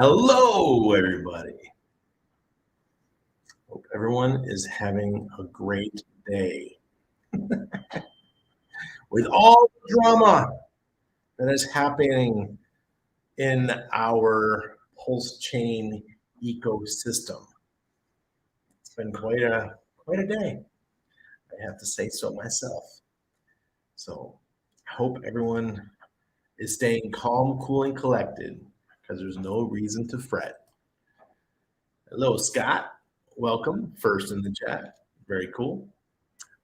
Hello, everybody. Hope everyone is having a great day. With all the drama that is happening in our Pulsechain ecosystem, it's been quite a day. I have to say so myself. So I hope everyone is staying calm, cool, and collected because there's no reason to fret. Hello, Scott. Welcome. First in the chat. Very cool.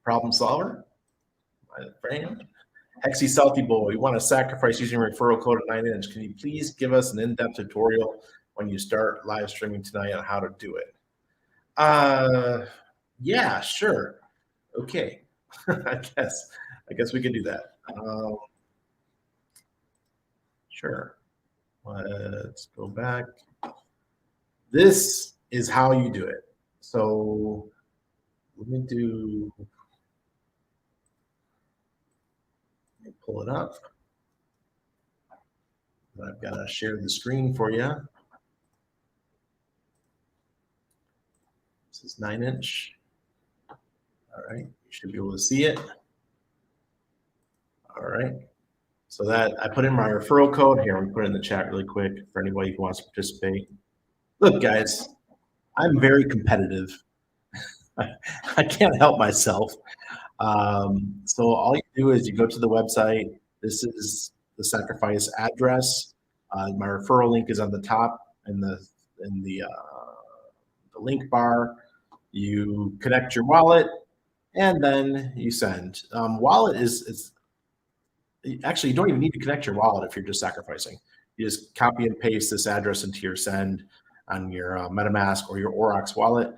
Problem solver. My friend. Hexy Salty Boy, you want to sacrifice using referral code at 9inch. Can you please give us an in-depth tutorial when you start live streaming tonight on how to do it? Yeah, sure. Okay. I guess we can do that. Sure. Let's go back. This is how you do it. So let me pull it up. I've got to share the screen for you. This is 9inch. All right, you should be able to see it. All right. So that I put in my referral code here. I'm put it in the chat really quick for anybody who wants to participate. Look, guys, I'm very competitive. I can't help myself. So all you do is you go to the website. This is the sacrifice address. My referral link is on the top in the link bar. You connect your wallet, and then you send. Wallet is actually, you don't even need to connect your wallet if you're just sacrificing. You just copy and paste this address into your send on your MetaMask or your Aurochs wallet.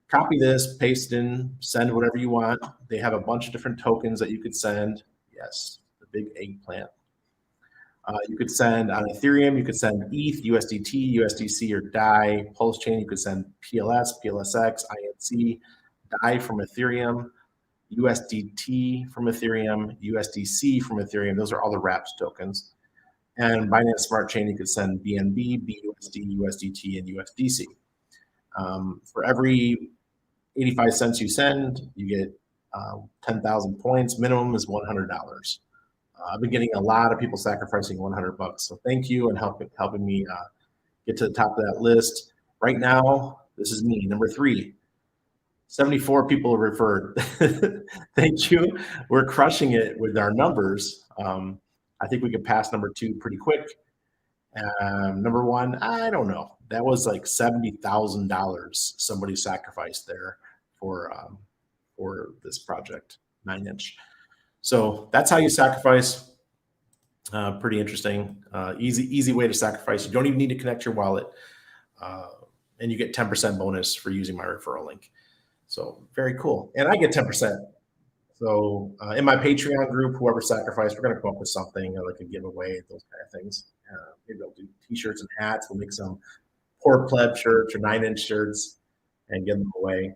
Copy this, paste it in, send whatever you want. They have a bunch of different tokens that you could send. Yes, the big eggplant. You could send on Ethereum, you could send ETH, USDT, USDC, or DAI. Pulsechain, you could send PLS, PLSX, INC, DAI from Ethereum, USDT from Ethereum, USDC from Ethereum. Those are all the wraps tokens. And Binance Smart Chain, you could send BNB, BUSD, USDT, and USDC. For every 85 cents you send, you get 10,000 points. Minimum is $100. I've been getting a lot of people sacrificing $100. So thank you and helping me get to the top of that list. Right now, this is me, number 3. 74 people have referred. Thank you. We're crushing it with our numbers. I think we could pass number 2 pretty quick. Number 1, I don't know. That was like $70,000 somebody sacrificed there for this project, 9inch. So that's how you sacrifice. Pretty interesting. Easy way to sacrifice. You don't even need to connect your wallet. And you get 10% bonus for using my referral link. So very cool. And I get 10%. So in my Patreon group, whoever sacrificed, we're going to come up with something like a giveaway, those kind of things. Maybe I'll do t-shirts and hats. We'll make some poor pleb shirts or 9inch shirts and give them away.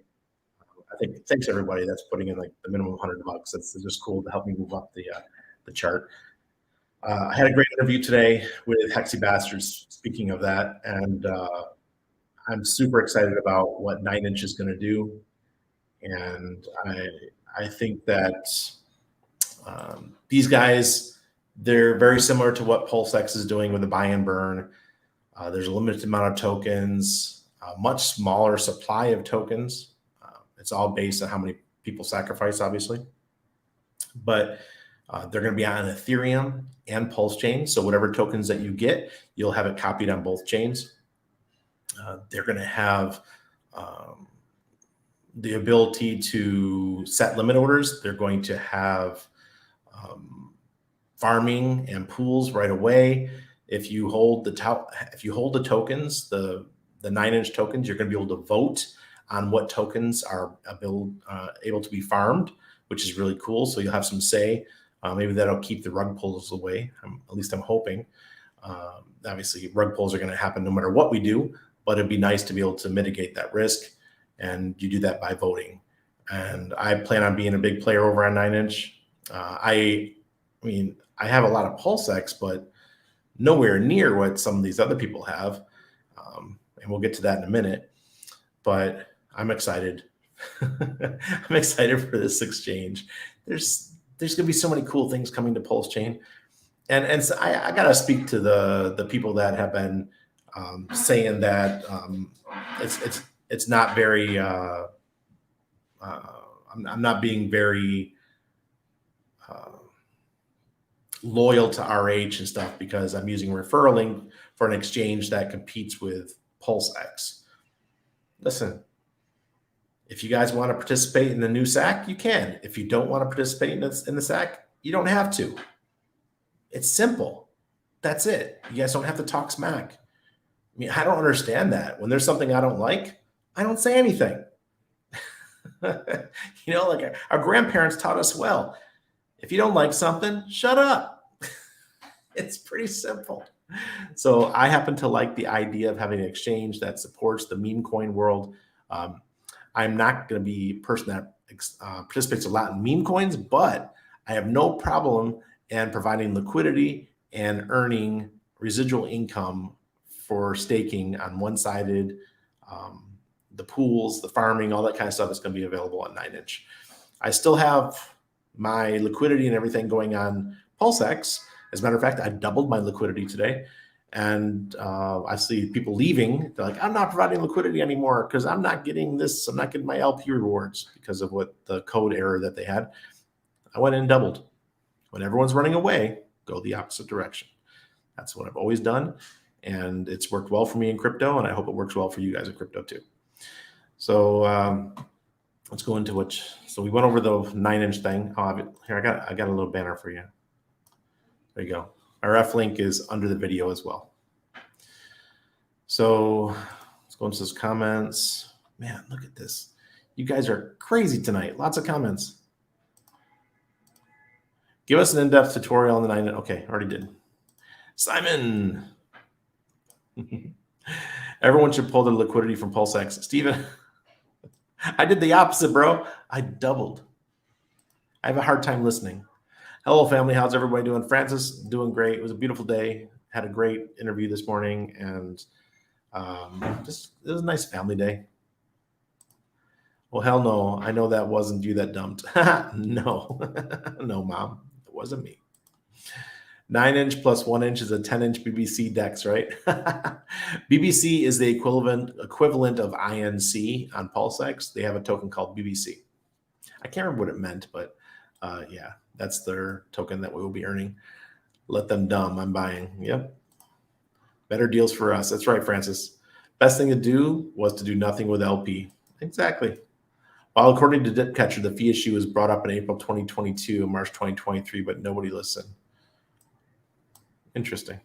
I think thanks everybody that's putting in like the minimum $100. It's just cool to help me move up the chart. I had a great interview today with Hexy Bastards, speaking of that, and I'm super excited about what 9inch is going to do. And I think that these guys, they're very similar to what Pulsex is doing with the buy and burn. There's a limited amount of tokens, a much smaller supply of tokens. It's all based on how many people sacrifice, obviously. But they're going to be on Ethereum and Pulsechain. So whatever tokens that you get, you'll have it copied on both chains. They're going to have the ability to set limit orders. They're going to have farming and pools right away. If you hold the tokens, the 9inch tokens, you're going to be able to vote on what tokens are able to be farmed, which is really cool. So you'll have some say. Maybe that'll keep the rug pulls away. At least I'm hoping. Obviously, rug pulls are going to happen no matter what we do, but it'd be nice to be able to mitigate that risk. And you do that by voting. And I plan on being a big player over on 9inch. I mean, I have a lot of Pulsex, but nowhere near what some of these other people have. and we'll get to that in a minute. But I'm excited. I'm excited for this exchange. There's going to be so many cool things coming to Pulsechain, and so I got to speak to the people that have been saying that it's not very. I'm not being very loyal to RH and stuff because I'm using a referral link for an exchange that competes with Pulsex. Listen, if you guys want to participate in the new SAC, you can. If you don't want to participate in the SAC, you don't have to. It's simple. That's it. You guys don't have to talk smack. I mean, I don't understand that. When there's something I don't like, I don't say anything. You know, like our grandparents taught us well. If you don't like something, shut up. It's pretty simple. So I happen to like the idea of having an exchange that supports the meme coin world. I'm not going to be a person that participates a lot in meme coins, but I have no problem in providing liquidity and earning residual income for staking on one-sided. The pools, the farming, all that kind of stuff is going to be available on 9inch. I still have my liquidity and everything going on Pulsex. As a matter of fact, I doubled my liquidity today. And I see people leaving. They're like, I'm not providing liquidity anymore because I'm not getting this. I'm not getting my LP rewards because of what the code error that they had. I went in and doubled. When everyone's running away, go the opposite direction. That's what I've always done. And it's worked well for me in crypto. And I hope it works well for you guys in crypto too. So let's go into which. So we went over the 9inch thing. Here, I got a little banner for you. There you go. Our F link is under the video as well. So let's go into those comments. Man, look at this. You guys are crazy tonight. Lots of comments. Give us an in-depth tutorial on the 9. Okay, already did. Simon. Everyone should pull the liquidity from Pulsex. Steven, I did the opposite, bro. I doubled. I have a hard time listening. Hello, family. How's everybody doing? Francis, doing great. It was a beautiful day. Had a great interview this morning, and it was a nice family day. Well, hell no. I know that wasn't you that dumped. No. No, Mom. It wasn't me. 9inch plus 1inch is a 10inch BBC DEX, right? BBC is the equivalent of INC on Pulsex. They have a token called BBC. I can't remember what it meant, but yeah, that's their token that we will be earning. Let them dumb. I'm buying. Yep. Better deals for us. That's right, Francis. Best thing to do was to do nothing with LP. Exactly. While according to Dipcatcher, the fee issue was brought up in April 2022 and March 2023, but nobody listened. Interesting.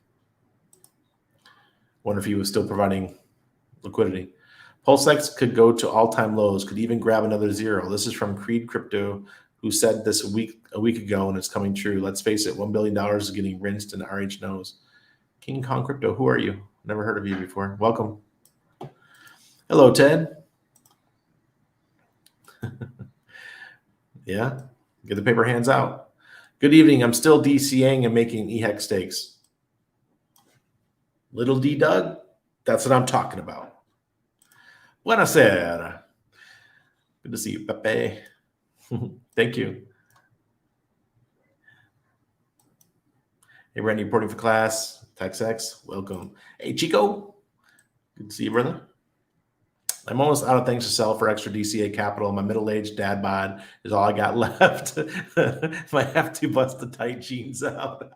Wonder if he was still providing liquidity. Pulsex could go to all-time lows, could even grab another zero. This is from Creed Crypto, who said this a week ago, and it's coming true. Let's face it, $1 billion is getting rinsed and RH knows. King Kong Crypto, who are you? Never heard of you before. Welcome. Hello, Ted. Yeah, get the paper hands out. Good evening. I'm still DCAing and making EHEC stakes. Little D Doug, that's what I'm talking about. Buonasera. Good to see you, Pepe. Thank you. Hey, Randy, reporting for class. TexX, welcome. Hey, Chico. Good to see you, brother. I'm almost out of things to sell for extra DCA capital. My middle-aged dad bod is all I got left. Might have to bust the tight jeans out.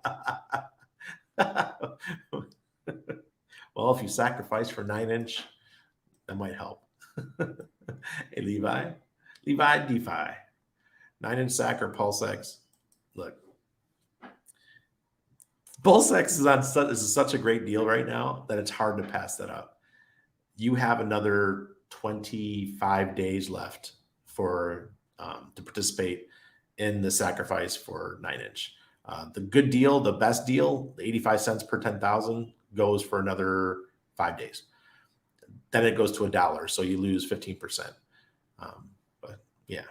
Well, if you sacrifice for 9inch, that might help. Hey, Levi DeFi. 9inch sack or Pulsex. Look, Pulsex is such a great deal right now that it's hard to pass that up. You have another 25 days left for to participate in the sacrifice for 9inch. The good deal, the best deal, the 85 cents per 10,000 goes for another 5 days. Then it goes to $1, so you lose 15%. But yeah,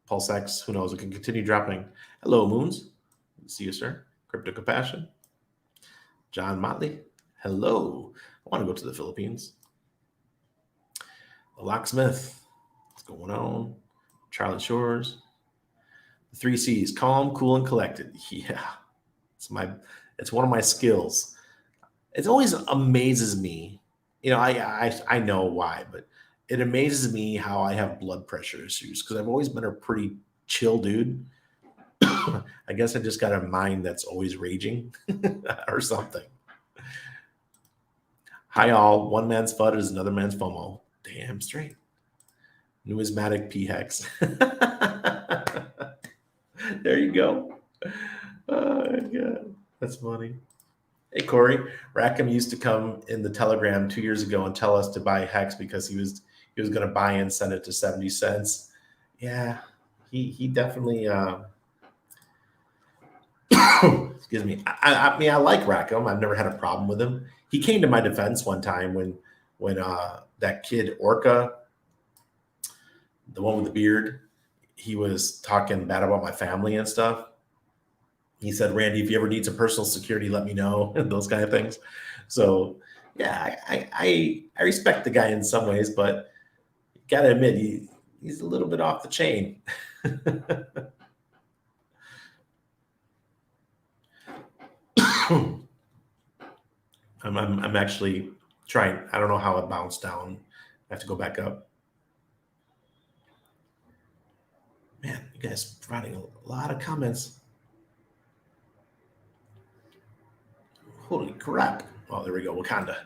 Pulsex, who knows? It can continue dropping. Hello, Moons. Good to see you, sir. Crypto Compassion. John Motley. Hello. I want to go to the Philippines. The locksmith. What's going on? Charlotte Shores. The three C's: calm, cool, and collected. Yeah, it's one of my skills. It always amazes me. I know why, but it amazes me how I have blood pressure issues because I've always been a pretty chill dude. I guess I just got a mind that's always raging or something. Hi, all. One man's FUD is another man's FOMO. Damn straight. Numismatic P hex. There you go. Oh, my God. That's funny. Hey, Corey. Rackham used to come in the Telegram 2 years ago and tell us to buy hex because he was going to buy and send it to 70 cents. Yeah, he definitely excuse me. I mean, I like Rackham. I've never had a problem with him. He came to my defense one time when that kid Orca, the one with the beard, he was talking bad about my family and stuff. He said, Randy, if you ever need some personal security, let me know, and those kind of things. So yeah, I respect the guy in some ways, but you gotta admit he's a little bit off the chain. I'm actually trying. I don't know how it bounced down. I have to go back up. Man, you guys providing a lot of comments. Holy crap. Oh, there we go. Wakanda.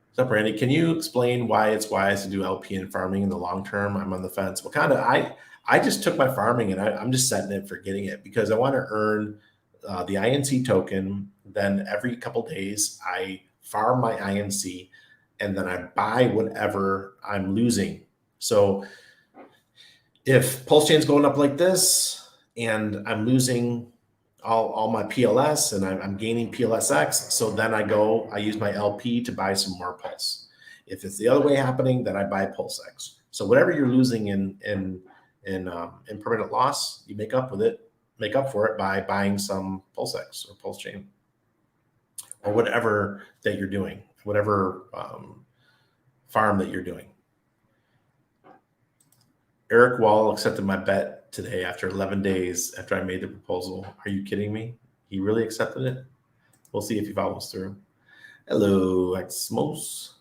What's up, Randy? Can you explain why it's wise to do LP and farming in the long term? I'm on the fence. Wakanda, I just took my farming and I'm just setting it for getting it because I want to earn the INC token. Then every couple days, I farm my INC and then I buy whatever I'm losing. So if Pulsechain's going up like this and I'm losing all my PLS and I'm gaining PLSX, so then I use my LP to buy some more Pulse. If it's the other way happening, then I buy Pulsex. So whatever you're losing in permanent loss, you make up for it by buying some Pulsex or Pulsechain or whatever that you're doing, whatever farm that you're doing. Eric Wall accepted my bet today after 11 days after I made the proposal. Are you kidding me? He really accepted it? We'll see if he follows through. Hello, Xmos.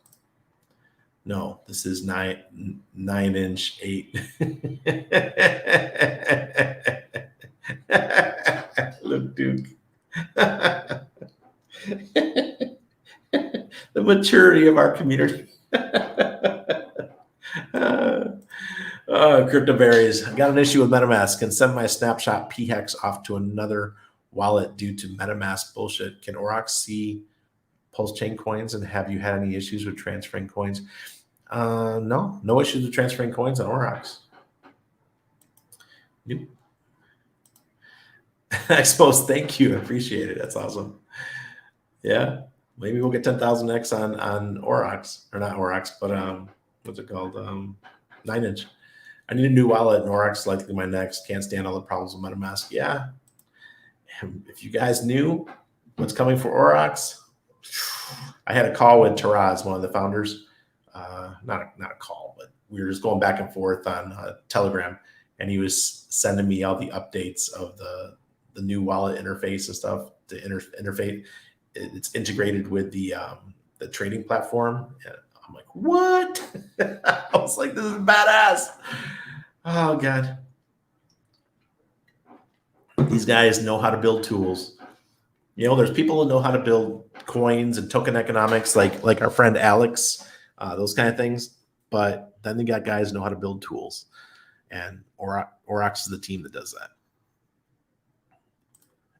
No, this is 9-inch 8. Look, Duke. The maturity of our community. Cryptoberries. I got an issue with MetaMask. Can send my snapshot PHEX off to another wallet due to MetaMask bullshit. Can Orox see Pulsechain coins? And have you had any issues with transferring coins? No issues with transferring coins on Orox. Nope. Expos, thank you. I appreciate it. That's awesome. Yeah, maybe we'll get 10,000X on Orox, or not Orox, but what's it called? 9-inch. I need a new wallet, and Orox likely my next. Can't stand all the problems with MetaMask. Yeah. If you guys knew what's coming for Orox, I had a call with Taraz, one of the founders. Not a call, but we were just going back and forth on Telegram, and he was sending me all the updates of the new wallet interface and stuff. The interface, it's integrated with the trading platform. And I'm like, what? I was like, this is badass. Oh God. These guys know how to build tools. There's people who know how to build coins and token economics, like our friend Alex, those kind of things. But then they got guys who know how to build tools, and Orox is the team that does that.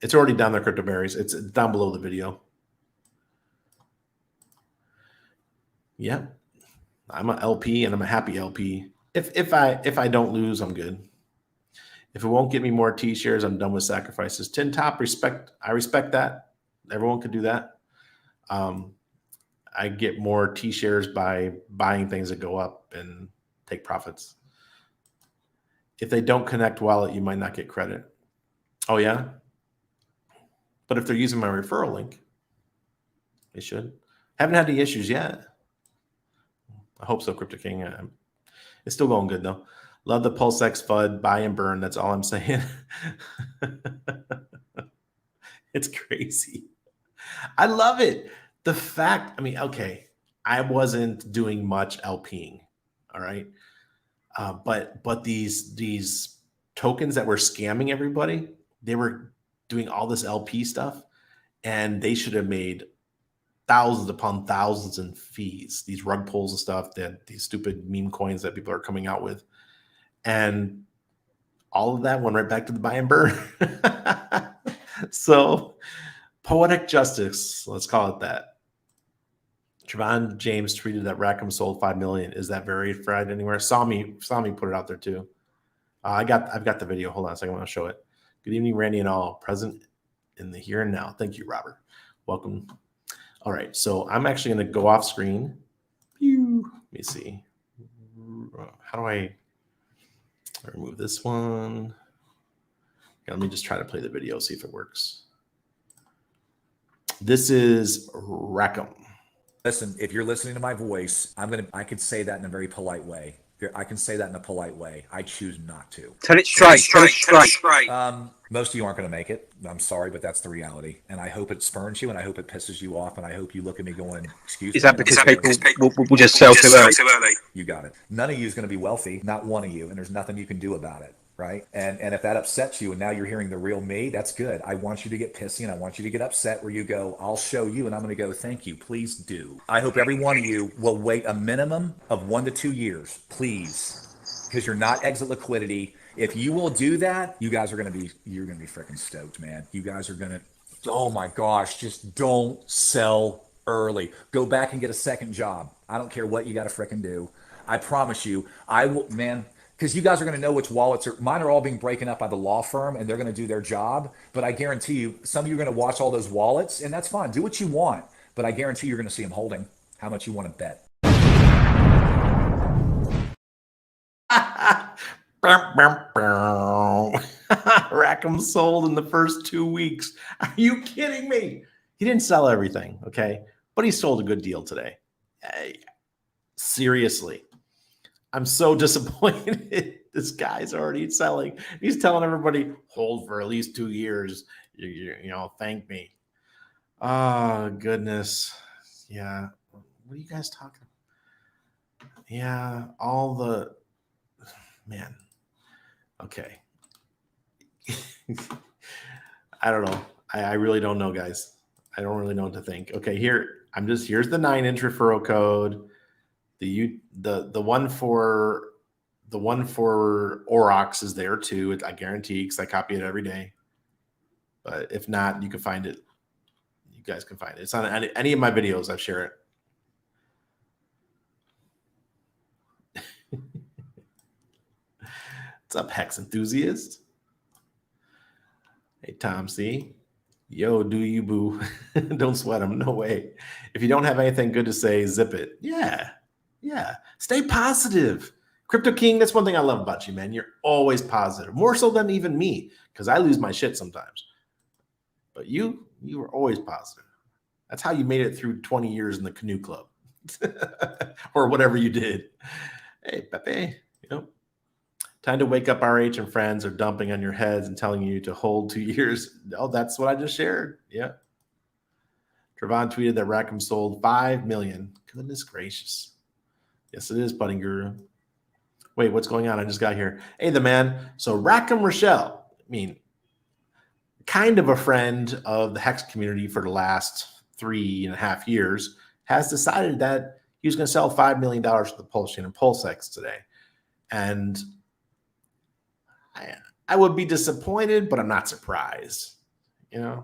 It's already down there, Cryptoberries. It's down below the video. Yeah, I'm an LP and I'm a happy LP. If I don't lose, I'm good. If it won't get me more T shares, I'm done with sacrifices. Tin Top, I respect that. Everyone could do that. I get more T shares by buying things that go up and take profits. If they don't connect wallet, you might not get credit. Oh yeah? But if they're using my referral link, They should. Haven't had any issues yet. I hope so, Crypto King. It's still going good though. Love the Pulsex FUD, buy and burn. That's all I'm saying. It's crazy. I love it. The fact, I mean, okay, I wasn't doing much LPing, all right, but these tokens that were scamming everybody, they were doing all this LP stuff, and they should have made thousands upon thousands in fees. These rug pulls and stuff, that these stupid meme coins that people are coming out with, and all of that went right back to the buy and burn. So poetic justice, let's call it that. Trevon James tweeted that Rackham sold 5 million. Is that verified anywhere? Saw me put it out there too. I've got the video. Hold on a second. I want to show it. Good evening, Randy and all present in the here and now. Thank you, Robert. Welcome. All right. So I'm actually going to go off screen. Let me see. How do I remove this one? Let me just try to play the video, see if it works. This is Rackham. Listen, if you're listening to my voice, I can say that in a very polite way. I can say that in a polite way. I choose not to. Tell it straight. Tell it straight. Most of you aren't going to make it. I'm sorry, but that's the reality. And I hope it spurns you, and I hope it pisses you off, and I hope you look at me going, excuse me. Is that because people will just sell too early? You got it. None of you is going to be wealthy, not one of you, and there's nothing you can do about it. Right. And if that upsets you and now you're hearing the real me, that's good. I want you to get pissy and I want you to get upset where you go, I'll show you. And I'm going to go, thank you. Please do. I hope every one of you will wait a minimum of 1 to 2 years, please, because you're not exit liquidity. If you will do that, you guys are going to be, you're going to be freaking stoked, man. You guys are going to, oh my gosh, just don't sell early. Go back and get a second job. I don't care what you got to freaking do. I promise you, I will, man. Because you guys are going to know which wallets are. Mine are all being broken up by the law firm, and they're going to do their job. But I guarantee you, some of you are going to watch all those wallets, and that's fine. Do what you want. But I guarantee you're going to see them holding how much you want to bet. Rackham sold in the first 2 weeks. Are you kidding me? He didn't sell everything, okay? But he sold a good deal today. Seriously. I'm so disappointed. This guy's already selling. He's telling everybody, hold for at least 2 years. You know, thank me. Oh, goodness. Yeah. What are you guys talking about? Yeah, all the, man. Okay. I don't know. I really don't know, guys. I don't really know what to think. Okay, here's the 9-inch referral code. The one for Orox is there too. I guarantee, because I copy it every day. But if not, you can find it. You guys can find it. It's on any of my videos. I share it. What's up, Hex Enthusiast? Hey, Tom C. Yo, do you boo? Don't sweat them. No way. If you don't have anything good to say, zip it. Yeah. Stay positive. Crypto King, that's one thing I love about you, man. You're always positive. More so than even me, because I lose my shit sometimes. But you were always positive. That's how you made it through 20 years in the canoe club. Or whatever you did. Hey, Pepe, time to wake up. RH and friends are dumping on your heads and telling you to hold 2 years. Oh, that's what I just shared. Yeah. Trevon tweeted that Rackham sold 5 million. Goodness gracious. Yes, it is, Putting Guru. Wait, what's going on? I just got here. Hey, the man. So Rackham Rochelle, kind of a friend of the Hex community for the last 3.5 years, has decided that he was going to sell $5 million to the Pulsechain and Pulsex today. And I would be disappointed, but I'm not surprised. And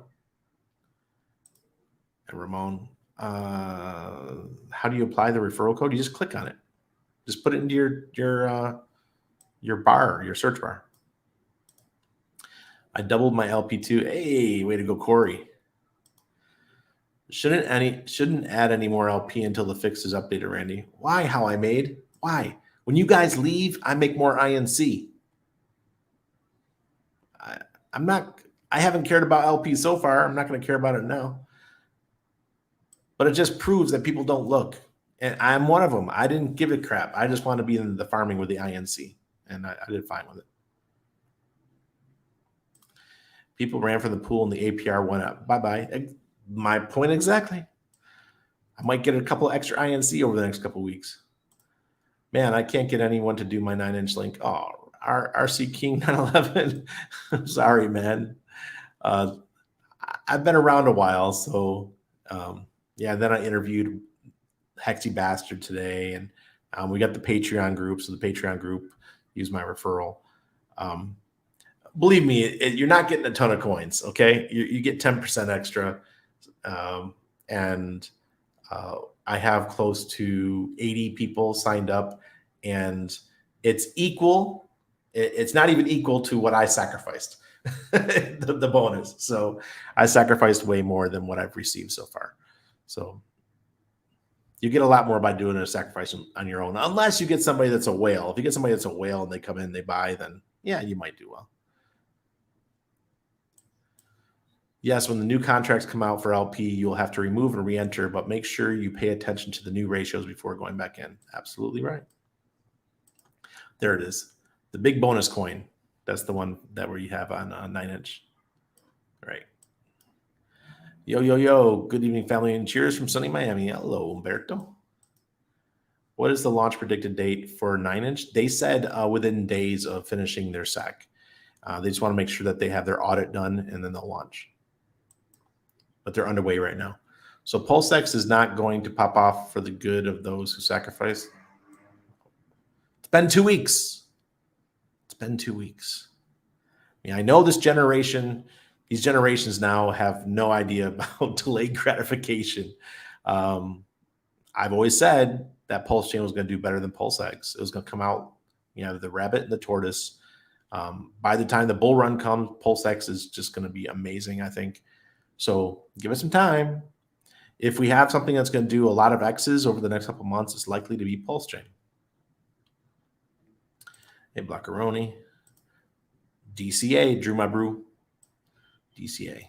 Ramon, how do you apply the referral code? You just click on it. Just put it into your bar, your search bar. I doubled my LP2. Hey, way to go, Corey. Shouldn't add any more LP until the fix is updated, Randy. Why? How I made? Why? When you guys leave, I make more INC. I haven't cared about LP so far. I'm not going to care about it now. but it just proves that people don't look. And I'm one of them. I didn't give a crap. I just want to be in the farming with the INC, and I did fine with it. People ran for the pool and the APR went up. Bye-bye. My point exactly. I might get a couple extra INC over the next couple weeks. Man, I can't get anyone to do my 9-inch link. Oh, RC King 911. I'm sorry, man. I've been around a while, so yeah. Then I interviewed Hexy Bastard today, and we got the Patreon group. So the Patreon group used my referral. Believe me, you're not getting a ton of coins. Okay, you get 10% extra, and I have close to 80 people signed up, and it's equal. It's not even equal to what I sacrificed, the bonus. So I sacrificed way more than what I've received so far. So you get a lot more by doing a sacrifice on your own, unless you get somebody that's a whale. If you get somebody that's a whale and they come in, they buy, then yeah, you might do well. Yes, when the new contracts come out for LP, you'll have to remove and re-enter, but make sure you pay attention to the new ratios before going back in. Absolutely right. There it is. The big bonus coin. That's the one that where you have on 9-inch. All right. Yo, yo, yo. Good evening, family, and cheers from sunny Miami. Hello, Umberto. What is the launch predicted date for 9-inch? They said within days of finishing their SEC. They just want to make sure that they have their audit done, and then they'll launch. But they're underway right now. So Pulsex is not going to pop off for the good of those who sacrifice. It's been 2 weeks. It's been 2 weeks. I mean, I know this generation, these generations now have no idea about delayed gratification. I've always said that Pulsechain was going to do better than Pulsex. It was going to come out, the rabbit and the tortoise. By the time the bull run comes, Pulsex is just going to be amazing, I think. So give it some time. If we have something that's going to do a lot of X's over the next couple months, it's likely to be Pulsechain. Hey, Blackaroni. DCA, Drew my brew. DCA.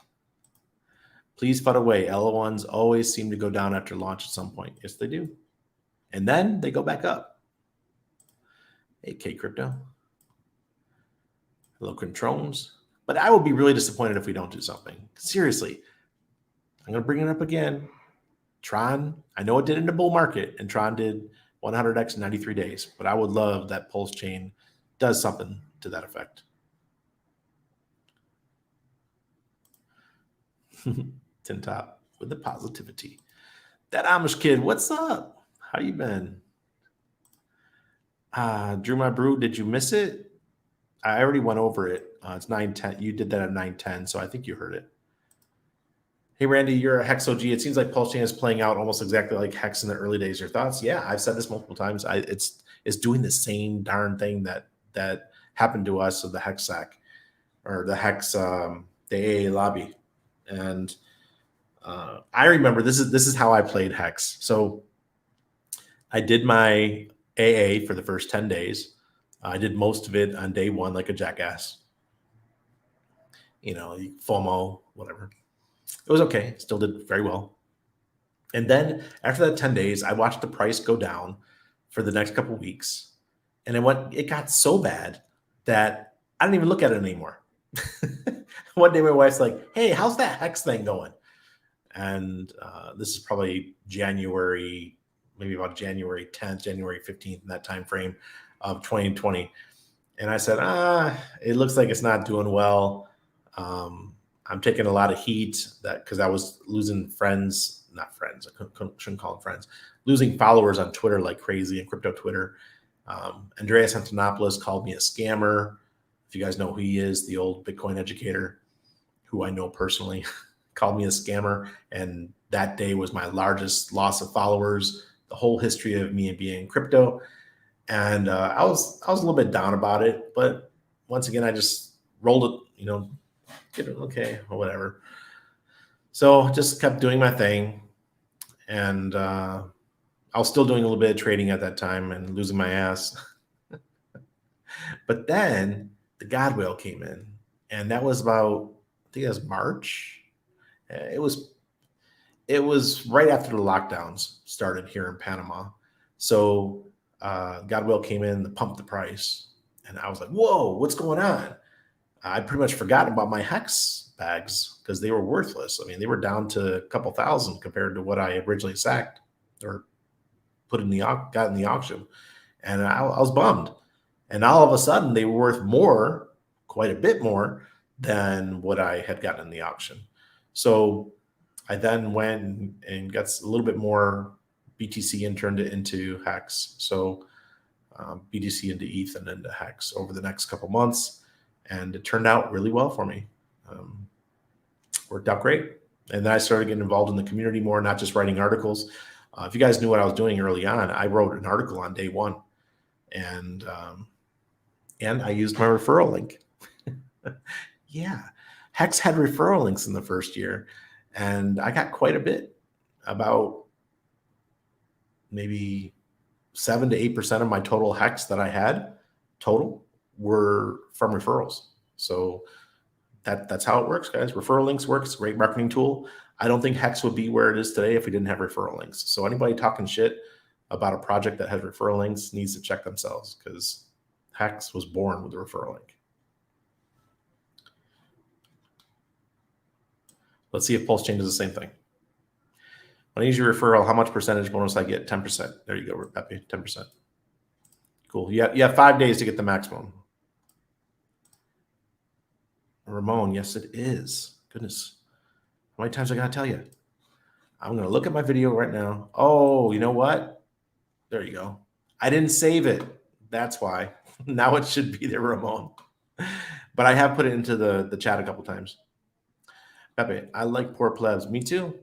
Please FUD away. L1s always seem to go down after launch at some point. Yes, they do. And then they go back up. Hey, K Crypto. Hello, Controls. But I will be really disappointed if we don't do something. Seriously. I'm going to bring it up again. Tron, I know it did in the bull market, and Tron did 100x in 93 days. But I would love that Pulsechain does something to that effect. Tin Top with the positivity. That Amish kid, what's up? How you been? Drew my brew, did you miss it? I already went over it. It's 9:10. You did that at 9:10, so I think you heard it. Hey, Randy, you're a Hex OG. It seems like Pulsechain is playing out almost exactly like Hex in the early days. Your thoughts? Yeah, I've said this multiple times. It's doing the same darn thing that happened to us with the Hex SAC or the Hex the AA lobby. And I remember this is how I played Hex. So I did my AA for the first 10 days. I did most of it on day one like a jackass. FOMO, whatever. It was okay. Still did very well. And then after that 10 days, I watched the price go down for the next couple of weeks. And it got so bad that I didn't even look at it anymore. One day my wife's like, hey, how's that Hex thing going? And this is probably January, maybe about January 10th, January 15th, in that time frame of 2020. And I said, it looks like it's not doing well. I'm taking a lot of heat because I was losing not friends. I shouldn't call them friends. Losing followers on Twitter like crazy, and crypto Twitter. Andreas Antonopoulos called me a scammer. If you guys know who he is, the old Bitcoin educator who I know personally, called me a scammer. And that day was my largest loss of followers, the whole history of me being in crypto. And I was a little bit down about it. But once again, I just rolled it, okay, or whatever. So just kept doing my thing. And I was still doing a little bit of trading at that time and losing my ass. But then the God whale came in, and that was about, I think that was March. It it was right after the lockdowns started here in Panama. So Godwill came in to pump the price. And I was like, whoa, what's going on? I pretty much forgot about my Hex bags because they were worthless. I mean, they were down to a couple thousand compared to what I originally sacked or got in the auction. And I was bummed. And all of a sudden, they were worth more, quite a bit more than what I had gotten in the auction. So I then went and got a little bit more BTC and turned it into Hex. So BTC into ETH and into Hex over the next couple months. And it turned out really well for me. Worked out great. And then I started getting involved in the community more, not just writing articles. If you guys knew what I was doing early on, I wrote an article on day one. And I used my referral link. Yeah. Hex had referral links in the first year. And I got quite a bit, about maybe 7 to 8% of my total Hex that I had total were from referrals. So that's how it works, guys. Referral links works. Great marketing tool. I don't think Hex would be where it is today if we didn't have referral links. So anybody talking shit about a project that has referral links needs to check themselves, because Hex was born with a referral link. Let's see if Pulsechain does the same thing. When I use your referral, how much percentage bonus I get? 10%. There you go, Pepe, 10%. Cool. You have 5 days to get the maximum. Ramon, yes, it is. Goodness. How many times I got to tell you? I'm going to look at my video right now. Oh, you know what? There you go. I didn't save it. That's why. Now it should be there, Ramon. But I have put it into the chat a couple times. Pepe, I like poor plebs. Me too.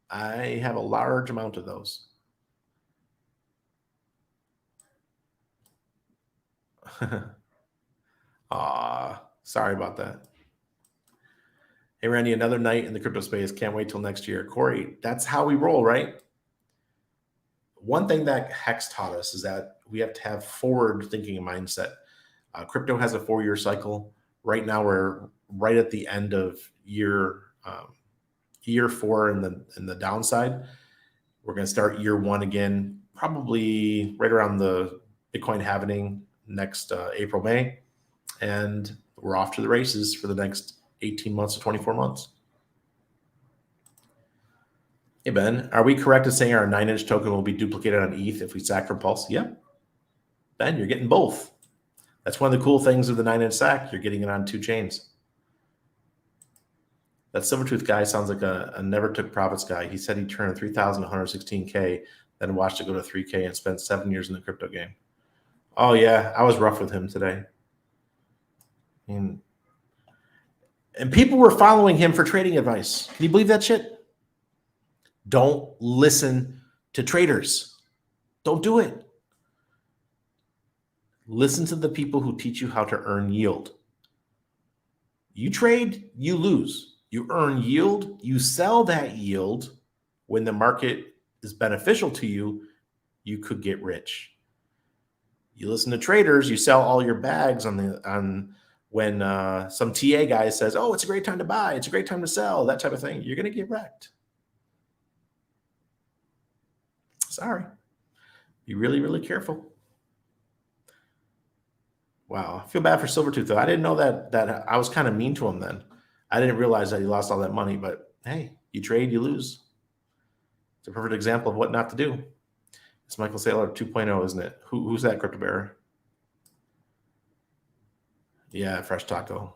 I have a large amount of those. Sorry about that. Hey, Randy, another night in the crypto space. Can't wait till next year. Corey, that's how we roll, right? One thing that Hex taught us is that we have to have forward-thinking mindset. Crypto has a 4-year cycle. Right now, we're right at the end of year 4 in the downside. We're going to start year 1 again, probably right around the Bitcoin halving next April, May. And we're off to the races for the next 18 months to 24 months. Hey, Ben, are we correct in saying our 9-inch token will be duplicated on ETH if we sack from Pulse? Yeah. Ben, you're getting both. That's one of the cool things of the 9-inch sack. You're getting it on 2 chains. That Silvertooth guy sounds like a never took profits guy. He said he turned 3,116K, then watched it go to 3K and spent 7 years in the crypto game. Oh, yeah. I was rough with him today. And people were following him for trading advice. Can you believe that shit? Don't listen to traders. Don't do it. Listen to the people who teach you how to earn yield. You trade, you lose. You earn yield, you sell that yield. When the market is beneficial to you, you could get rich. You listen to traders, you sell all your bags on when some TA guy says, oh, it's a great time to buy, it's a great time to sell, that type of thing. You're going to get wrecked. Sorry. Be really, really careful. Wow. I feel bad for Silvertooth, though. I didn't know that I was kind of mean to him then. I didn't realize that he lost all that money, but hey, you trade, you lose. It's a perfect example of what not to do. It's Michael Saylor 2.0, isn't it? Who's that, Crypto Bearer? Yeah, Fresh Taco.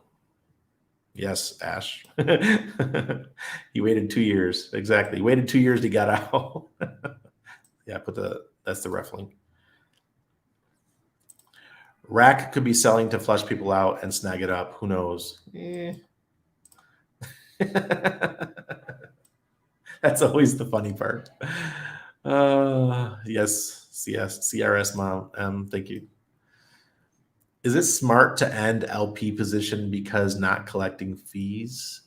Yes, Ash. He waited 2 years. Exactly. He waited 2 years to get out. Yeah, that's the ref link. Rack could be selling to flush people out and snag it up. Who knows? That's always the funny part. Yes, CRS mom. Thank you. Is it smart to end LP position because not collecting fees?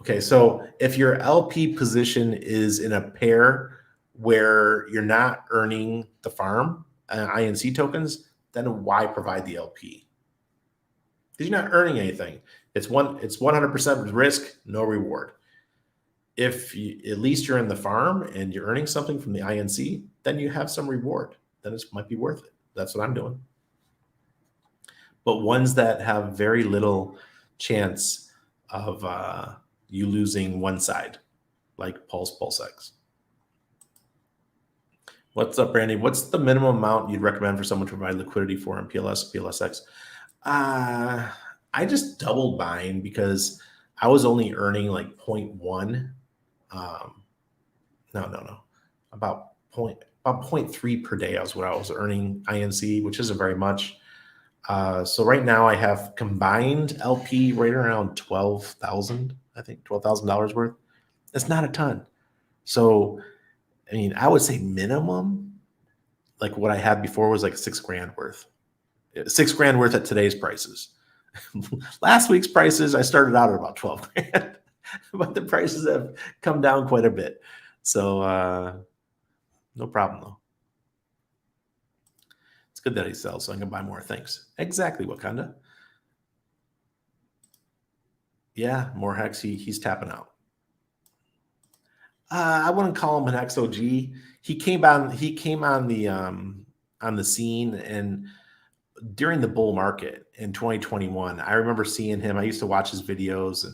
Okay, so if your LP position is in a pair where you're not earning the farm INC tokens, then why provide the LP? Because you're not earning anything. It's 100% risk, no reward. If at least you're in the farm and you're earning something from the INC, then you have some reward. Then it might be worth it. That's what I'm doing. But ones that have very little chance of you losing one side, like Pulsex. What's up, Randy? What's the minimum amount you'd recommend for someone to provide liquidity for in PLSX? I just doubled mine because I was only earning like 0.1. About 0.3 per day. What I was earning INC, which isn't very much. So right now I have combined LP right around 12,000. I think $12,000 worth. It's not a ton. So I mean, I would say minimum, like what I had before was like $6,000 worth. $6,000 worth at today's prices. Last week's prices, I started out at about 12,000, but the prices have come down quite a bit. So no problem though. It's good that he sells, so I can buy more things. Exactly, Wakanda. Yeah, more hex. He's tapping out. I wouldn't call him an XOG. He came on the scene and during the bull market in 2021. I remember seeing him. I used to watch his videos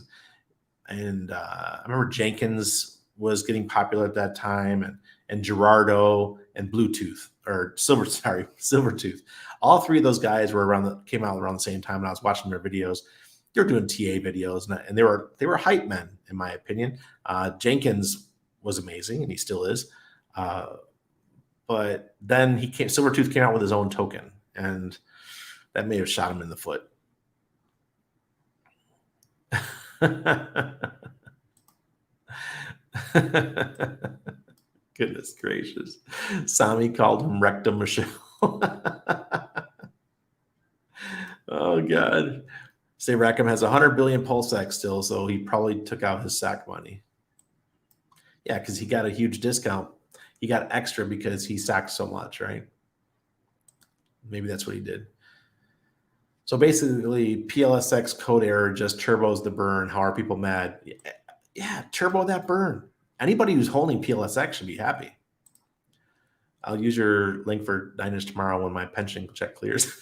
and I remember Jenkins was getting popular at that time and Gerardo and Silvertooth. All three of those guys came out around the same time, and I was watching their videos. They were doing TA videos and they were hype men in my opinion. Jenkins was amazing, and he still is. But then Silvertooth came out with his own token, and that may have shot him in the foot. Goodness gracious. Sami called him Rectum Michelle. Oh, God. Say Rackham has 100 billion Pulsex still, so he probably took out his SAC money. Yeah, because he got a huge discount. He got extra because he sacked so much, right? Maybe that's what he did. So basically, PLSX code error just turbos the burn. How are people mad? Yeah, turbo that burn. Anybody who's holding PLSX should be happy. I'll use your link for 9-inch tomorrow when my pension check clears.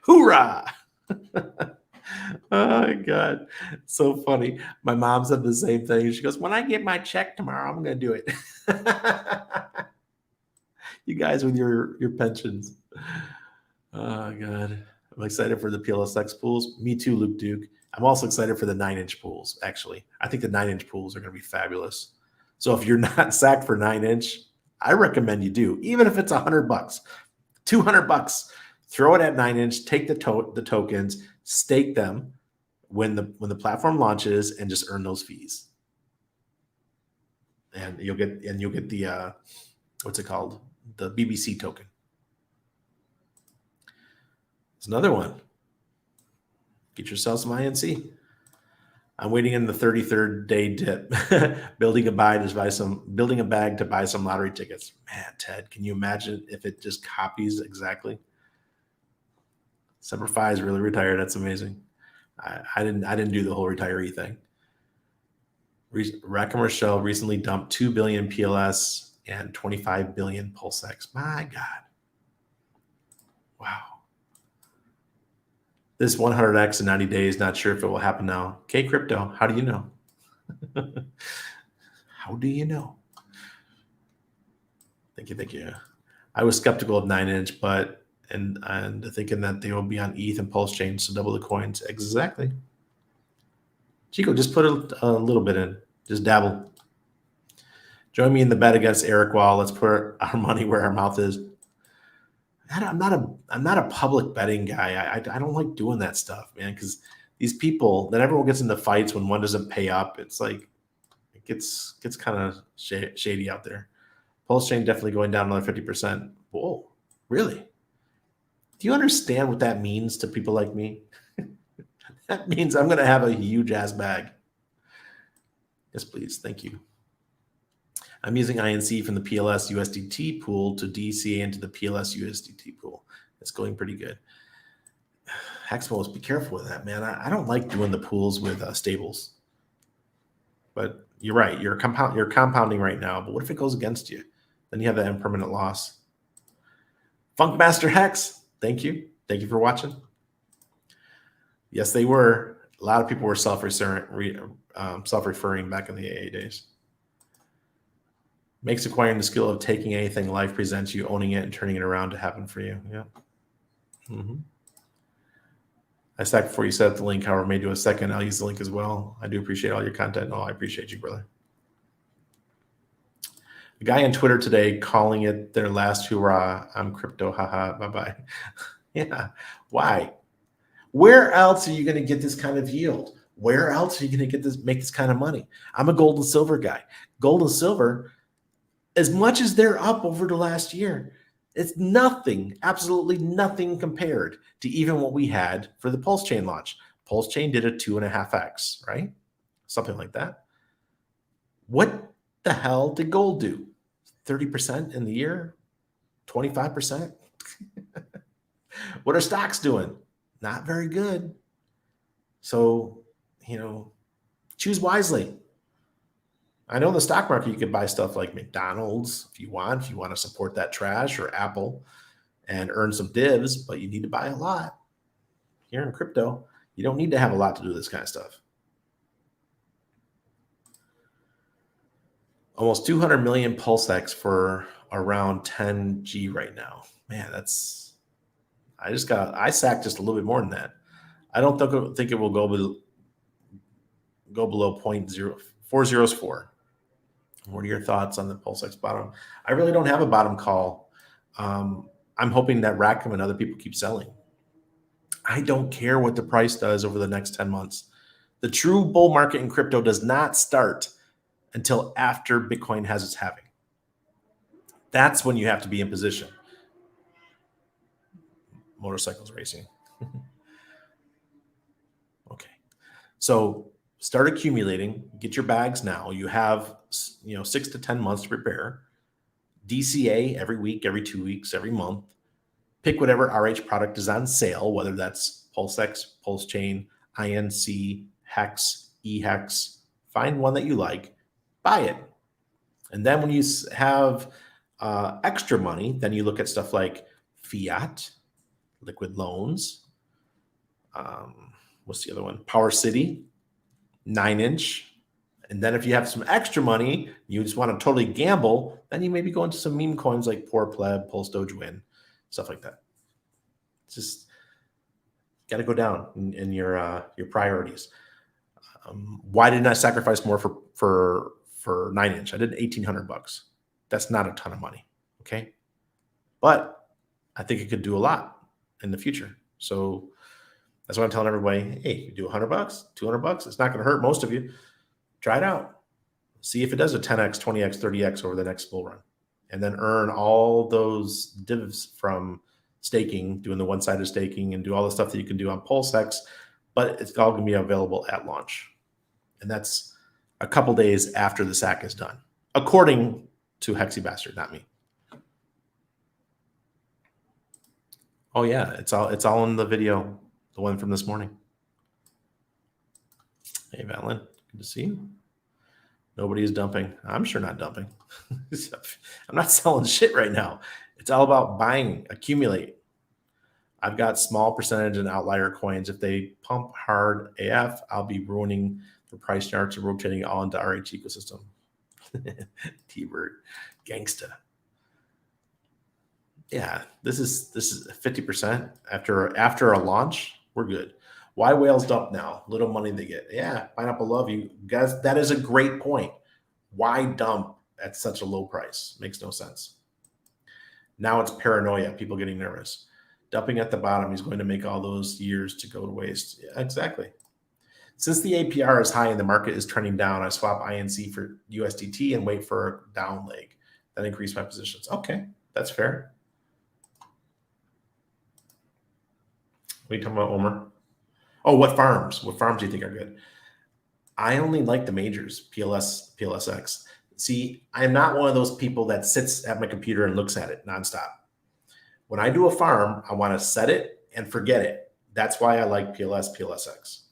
Hoorah! Oh my God. So funny. My mom said the same thing. She goes, when I get my check tomorrow, I'm going to do it. You guys with your pensions. Oh God. I'm excited for the PLSX pools. Me too, Luke Duke. I'm also excited for the 9-inch pools, actually. I think the 9-inch pools are going to be fabulous. So if you're not sacked for 9-inch, I recommend you do. Even if it's $100, $200, throw it at 9-inch, take the tokens, stake them when the platform launches, and just earn those fees. And you'll get the what's it called? The BBC token. It's another one. Get yourself some INC. I'm waiting in the 33rd day dip, building a bag to buy some lottery tickets. Man, Ted, can you imagine if it just copies exactly? Semper Fi is really retired. That's amazing. I didn't do the whole retiree thing. Rackham Rochelle recently dumped 2 billion PLS and 25 billion Pulsex. My God. Wow. This 100x in 90 days, not sure if it will happen now. K Crypto, how do you know? How do you know? Thank you. I was skeptical of 9-inch, and thinking that they will be on ETH and Pulsechain, so double the coins. Exactly. Chico, just put a little bit in. Just dabble. Join me in the bet against Eric Wall. Let's put our money where our mouth is. I'm not a public betting guy. I don't like doing that stuff, man, because these people, then everyone gets into fights when one doesn't pay up. It's like it gets kind of shady out there. Pulsechain definitely going down another 50%. Whoa, really? Do you understand what that means to people like me? That means I'm going to have a huge ass bag. Yes, please. Thank you. I'm using INC from the PLS USDT pool to DCA into the PLS USDT pool. It's going pretty good. Hexpos, be careful with that, man. I don't like doing the pools with stables. But you're right. You're compounding right now. But what if it goes against you? Then you have that impermanent loss. Funkmaster Hex, thank you. Thank you for watching. Yes, they were. A lot of people were self-referring back in the AA days. Makes acquiring the skill of taking anything life presents you, owning it, and turning it around to happen for you. Yeah. I stacked before you set up the link. However, may do a second. I'll use the link as well. I do appreciate all your content. Oh, I appreciate you, brother. The guy on Twitter today calling it their last hurrah. I'm crypto. Haha. Bye-bye. Yeah. Why? Where else are you going to get this kind of yield? Where else are you going to make this kind of money? I'm a gold and silver guy. Gold and silver, as much as they're up over the last year, it's nothing, absolutely nothing compared to even what we had for the Pulsechain launch. Pulsechain did a 2.5x, right? Something like that. What the hell did gold do? 30% in the year? 25%? What are stocks doing? Not very good. So, choose wisely. I know in the stock market, you could buy stuff like McDonald's if you want to support that trash, or Apple and earn some divs, but you need to buy a lot. Here in crypto, you don't need to have a lot to do this kind of stuff. Almost 200 million Pulsex for around 10G right now. Man, I sacked just a little bit more than that. I don't think it will go below 0.0404. What are your thoughts on the Pulsex bottom? I really don't have a bottom call. I'm hoping that Rackham and other people keep selling. I don't care what the price does over the next 10 months. The true bull market in crypto does not start until after Bitcoin has its halving. That's when you have to be in position. Motorcycles racing. Okay. So start accumulating, get your bags now. You have 6 to 10 months to prepare. DCA every week, every 2 weeks, every month. Pick whatever RH product is on sale, whether that's Pulsex, Pulsechain, INC, Hex, eHex. Find one that you like, buy it. And then when you have extra money, then you look at stuff like fiat, liquid loans. What's the other one? Power City, 9-inch. And then if you have some extra money, you just want to totally gamble, then you maybe go into some meme coins like Poor Pleb, Pulse Doge Win, stuff like that. It's just got to go down in your priorities. Why didn't I sacrifice more for 9-inch? I did $1,800. That's not a ton of money. Okay. But I think it could do a lot in the future. So that's why I'm telling everybody, hey, you do $100, $200, it's not going to hurt most of you. Try it out. See if it does a 10x, 20x, 30x over the next bull run. And then earn all those divs from staking, doing the one-sided staking, and do all the stuff that you can do on Pulsex. But it's all going to be available at launch. And that's a couple days after the SAC is done, according to Hexy Bastard, not me. Oh yeah, it's all in the video, the one from this morning. Hey, Valin, good to see you. Nobody is dumping. I'm sure not dumping. I'm not selling shit right now. It's all about buying, accumulate. I've got small percentage in outlier coins. If they pump hard AF, I'll be ruining the price charts and rotating all into RH ecosystem. T-Bird, gangsta. Yeah, this is 50% after a launch. We're good. Why whales dump now? Little money they get. Yeah, Pineapple love you guys. That is a great point. Why dump at such a low price? Makes no sense. Now it's paranoia. People getting nervous. Dumping at the bottom, he's going to make all those years to go to waste. Yeah, exactly. Since the APR is high and the market is trending down, I swap INC for USDT and wait for a down leg. Then increase my positions. Okay, that's fair. What are you talking about, Omer? Oh, what farms? What farms do you think are good? I only like the majors, PLS, PLSX. See, I'm not one of those people that sits at my computer and looks at it nonstop. When I do a farm, I want to set it and forget it. That's why I like PLS, PLSX.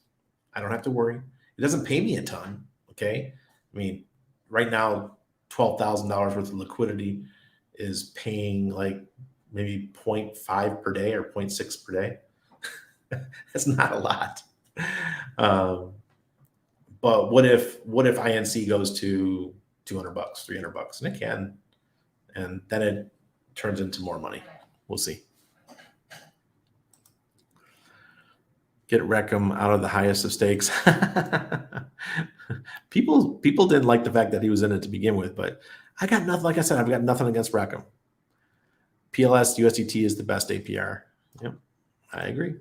I don't have to worry. It doesn't pay me a ton. Okay. I mean, right now, $12,000 worth of liquidity is paying like maybe 0.5 per day or 0.6 per day. That's not a lot. But what if INC goes to $200, $300, and it can, and then it turns into more money. We'll see. Get Reckham out of the highest of stakes. People didn't like the fact that he was in it to begin with, but I got nothing. Like I said, I've got nothing against Reckham. PLS USDT is the best APR. Yep, I agree.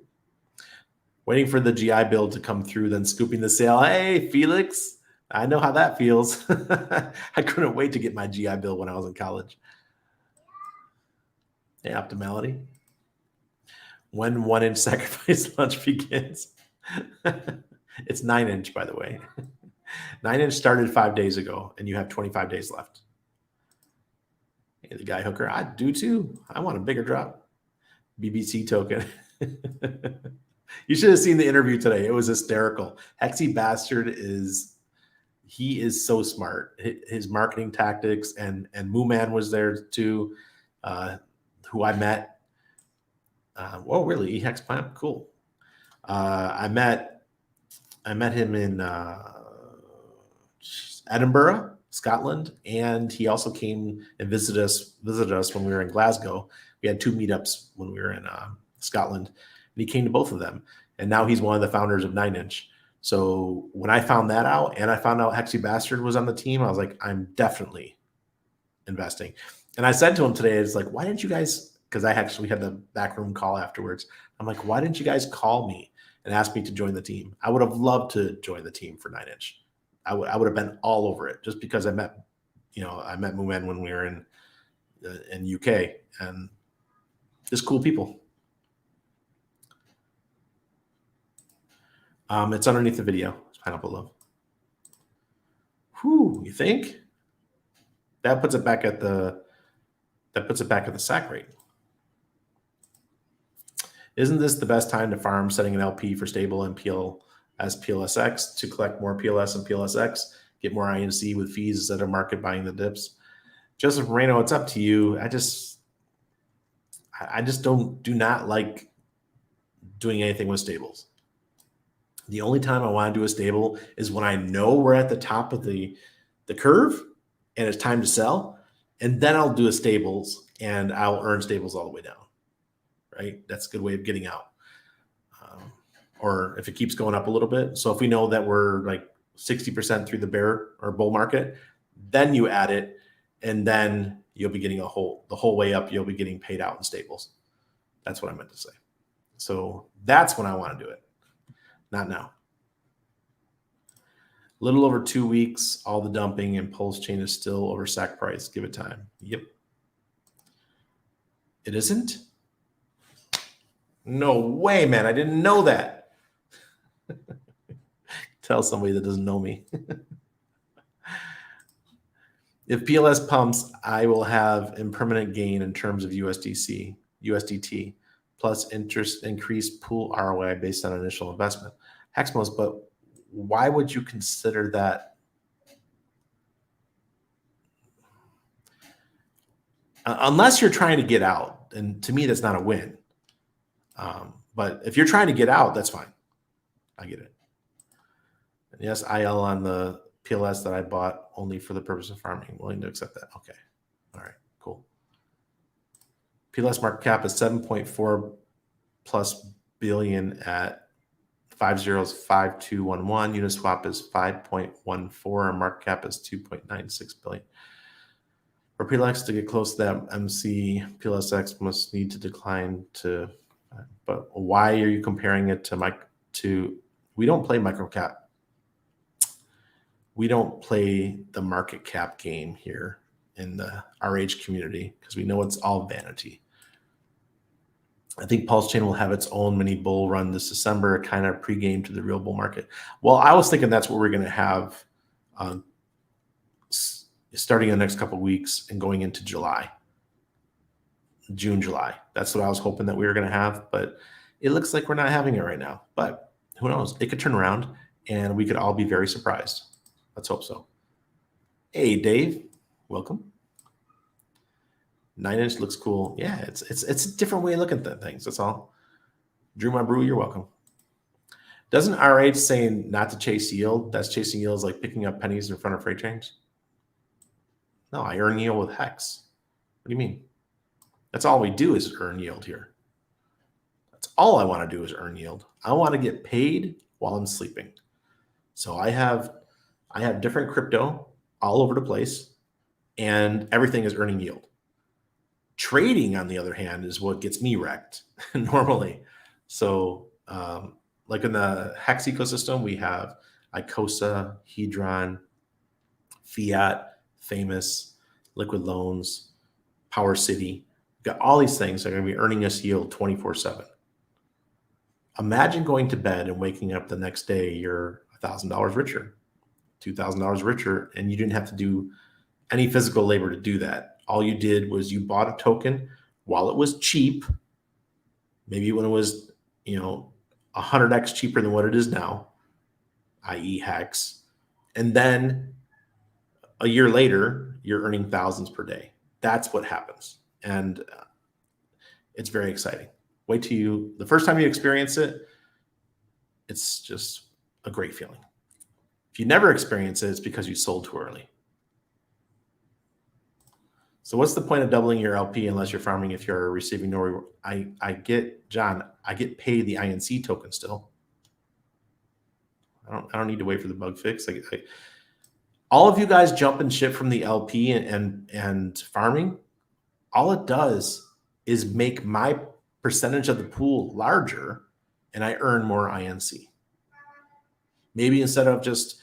Waiting for the GI build to come through, then scooping the sale. Hey, Felix, I know how that feels. I couldn't wait to get my GI bill when I was in college. Hey, Optimality. When 1-inch sacrifice launch begins. It's 9-inch, by the way. 9-inch started 5 days ago, and you have 25 days left. Hey, the guy hooker, I do too. I want a bigger drop. BBC token. You should have seen the interview today. It was hysterical. Hexy Bastard is so smart. His marketing tactics, and Mooman was there too, who I met. Whoa, really? Hex Plant? Cool. I met him in Edinburgh, Scotland, and he also came and visited us when we were in Glasgow. We had 2 meetups when we were in Scotland, and he came to both of them. And now he's one of the founders of 9-inch. So when I found that out, and I found out Hexy Bastard was on the team, I was like, I'm definitely investing. And I said to him today, it's like, why didn't you guys? Because I actually had the backroom call afterwards. I'm like, why didn't you guys call me and ask me to join the team? I would have loved to join the team for 9-inch. I would have been all over it, just because I met Mooman when we were in UK, and just cool people. It's underneath the video. It's Pineapple Love. Whew, you think? That puts it back at the sack rate. Isn't this the best time to farm, setting an LP for stable and PLSX to collect more PLS and PLSX, get more INC with fees instead of market buying the dips? Joseph Moreno, it's up to you. I just do not like doing anything with stables. The only time I want to do a stable is when I know we're at the top of the curve and it's time to sell, and then I'll do a stables and I'll earn stables all the way down. Right? That's a good way of getting out. Or if it keeps going up a little bit. So if we know that we're like 60% through the bear or bull market, then you add it, and then you'll be getting the whole way up. You'll be getting paid out in stables. That's what I meant to say. So that's when I want to do it. Not now. A little over 2 weeks, all the dumping, and Pulsechain is still over sack price. Give it time. Yep. It isn't? No way, man. I didn't know that. Tell somebody that doesn't know me. If PLS pumps, I will have impermanent gain in terms of USDT, plus interest increased pool ROI based on initial investment. Hexmos, but why would you consider that? Unless you're trying to get out, and to me, that's not a win. But if you're trying to get out, that's fine. I get it. And yes, IL on the PLS that I bought only for the purpose of farming. Willing to accept that. Okay. All right, cool. PLS market cap is 7.4 plus billion at 505211. Uniswap is 5.14. Our market cap is 2.96 billion. For PLX to get close to that MC, PLSX must need to decline to. But why are you comparing it to? We don't play micro cap. We don't play the market cap game here in the RH community because we know it's all vanity. I think Pulsechain will have its own mini bull run this December, kind of pregame to the real bull market. Well, I was thinking that's what we're going to have starting in the next couple of weeks and going into July. June, July. That's what I was hoping that we were going to have. But It looks like we're not having it right now, but who knows? It could turn around and we could all be very surprised. Let's hope so. Hey, Dave, welcome. 9-inch looks cool. Yeah, it's a different way of looking at things. That's all. Drew My Brew, you're welcome. Doesn't RH saying not to chase yield? That's chasing yield is like picking up pennies in front of freight trains. No, I earn yield with Hex. What do you mean? That's all we do is earn yield here. That's all I want to do is earn yield. I want to get paid while I'm sleeping. So I have different crypto all over the place, and everything is earning yield. Trading, on the other hand, is what gets me wrecked normally. So like in the Hex ecosystem, we have Icosa, Hedron, Fiat, Famous, Liquid Loans, Power City. We've got all these things that are going to be earning us yield 24/7. Imagine going to bed and waking up the next day, you're $1,000 richer, $2,000 richer, and you didn't have to do any physical labor to do that. All you did was you bought a token while it was cheap, maybe when it was, 100x cheaper than what it is now, i.e. Hex. And then a year later, you're earning thousands per day. That's what happens. And it's very exciting. Wait till the first time you experience it, it's just a great feeling. If you never experience it, it's because you sold too early. So what's the point of doubling your LP unless you're farming if you're receiving no reward? I get paid the INC token still. I don't need to wait for the bug fix. All of you guys jump and ship from the LP and farming. All it does is make my percentage of the pool larger, and I earn more INC. Maybe instead of just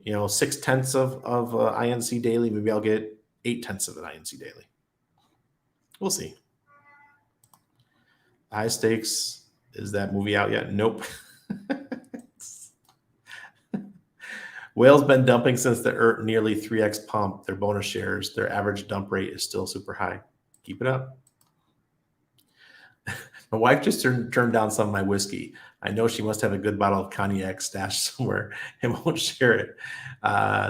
6/10 of INC daily, maybe I'll get 8/10 of an INC daily. We'll see. High Stakes, is that movie out yet? Nope. Whale's been dumping since the nearly 3x pump. Their bonus shares, their average dump rate is still super high. Keep it up. My wife just turned down some of my whiskey. I know she must have a good bottle of cognac stashed somewhere and won't share it.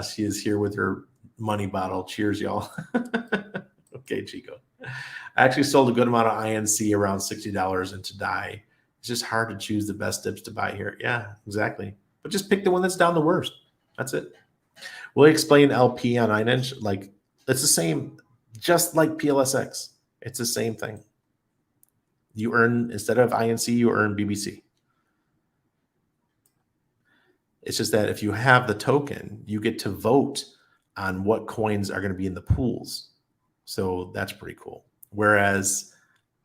She is here with her money bottle. Cheers, y'all. Okay, Chico. I actually sold a good amount of INC around $60 into DAI. It's just hard to choose the best dips to buy here. Yeah, exactly. But just pick the one that's down the worst. That's it. We'll explain LP on 9-inch. Like, it's the same, just like PLSX. It's the same thing. You earn, instead of INC, you earn BBC. It's just that if you have the token, you get to vote on what coins are going to be in the pools. So that's pretty cool. Whereas